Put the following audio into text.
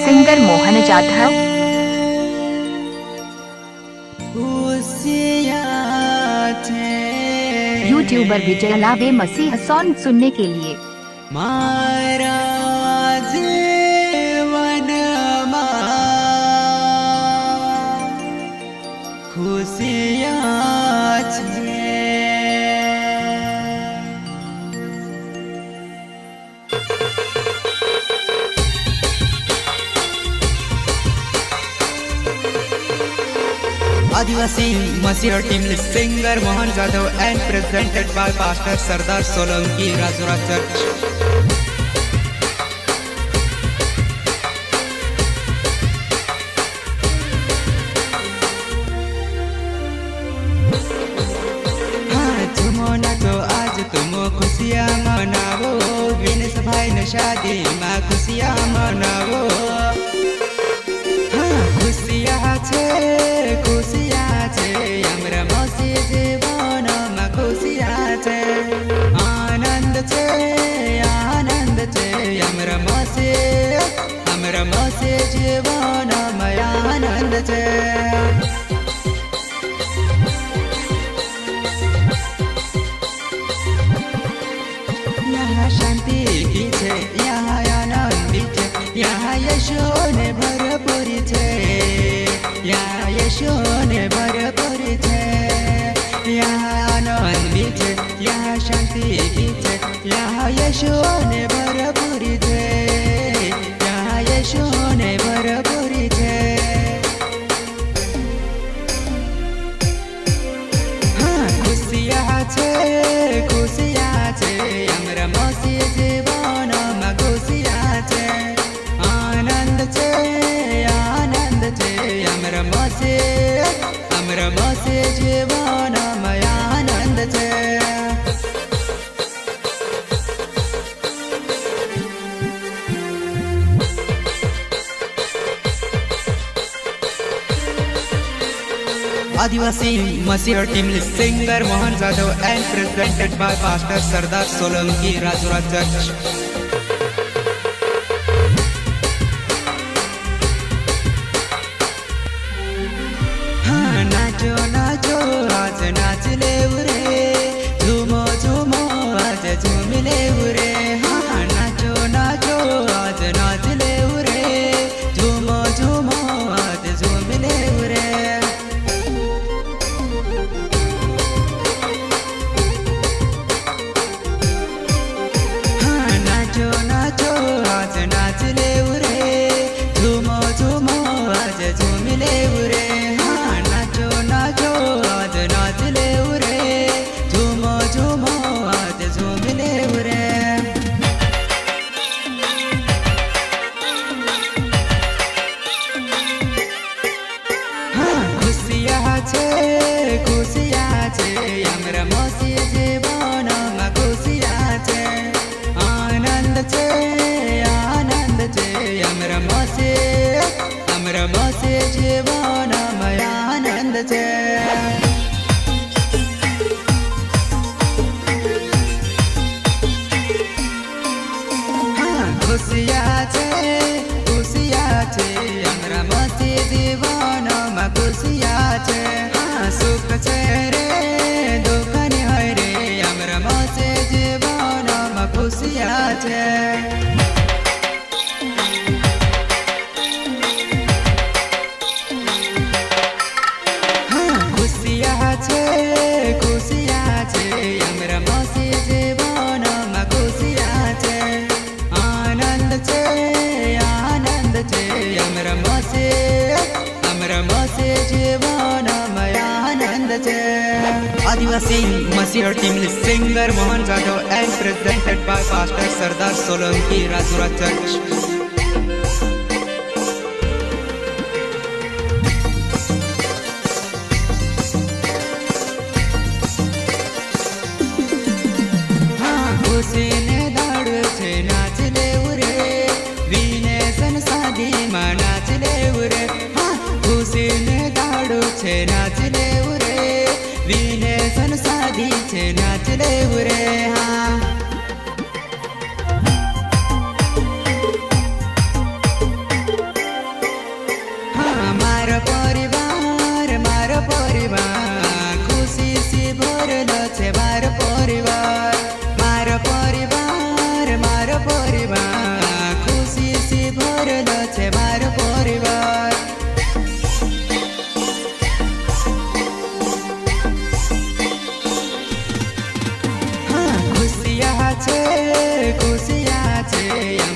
Singer Mohan Jadhav. Youtuber Vijay Lave Masih song सुनने के लिए Adivasi Masih team singer Mohan Jadhav and presented by Pastor Sardar Solanki, Rajura Church. झूमो नाचो आज तुम खुशियाँ मनावो, विनेश भाई ने शादी में खुशियाँ मनावो। खुशियाँ छे हमरा मसीह जीवन में खुशियाँ छे, आनंद छे हमरा मसीह जीवन में आनंद छे। यहाँ शांति की छे, यहाँ आनंद छे, यहाँ यीशु ने भरपूरी छे, यहाँ यीशु ने भरपूरी छे। यहाँ आनंद भी छे, यहाँ शांति भी छे, यहाँ यीशु ने भरपूरी छे, यहाँ यीशु ने भरपूरी छे। हाँ खुशियाँ छे हमरा मसीह जीवन में खुशियाँ छे, आनंद छे हमरा मसीह जीवन में आनंद छे। Adivasi Masih team singer Mohan Jadhav and presented by Pastor Sardar Solanki, Rajura Church. नाचो नाचो आज नाच ले रे, झूमो झूमो आज झूम ले रे। हाँ नाचो नाचो आज नाच ले रे, झूमो झूमो आज झूम ले रे। हाँ नाचो नाचो आज नाच ले रे, झूमो झूमो आज झूम ले रे। नाचो आज नाच ले रे, झूमो झूमो आज झूम ले रे। हाँ खुशियाँ छे हमरा मसीह जीवन में खुशियाँ छे, आनंद छे हमरा मसीह जीवन में आनंद छे। हाँ खुशियाँ छे हमरा मसीह जीवन में खुशियाँ छे। हाँ सुख छे रे दुख नहीं है रे, हमरा मसीह जीवन में खुशियाँ छे। हमरा मसीह जीवन में खुशियाँ छे, आनंद छे हमरा मसीह जीवन में आनंद छे। Adivasi Masih team singer Mohan Jadhav and presented by Pastor Sardar Solanki, Rajura Church. खुशी ने दाड़ छे नाच ले रे, विनेशन शादी में नाच ले रे। हाँ खुशी ने दाड़ छे नाच ले रे, विनेशन शादी छे नाच ले रे। हाँ यहाँ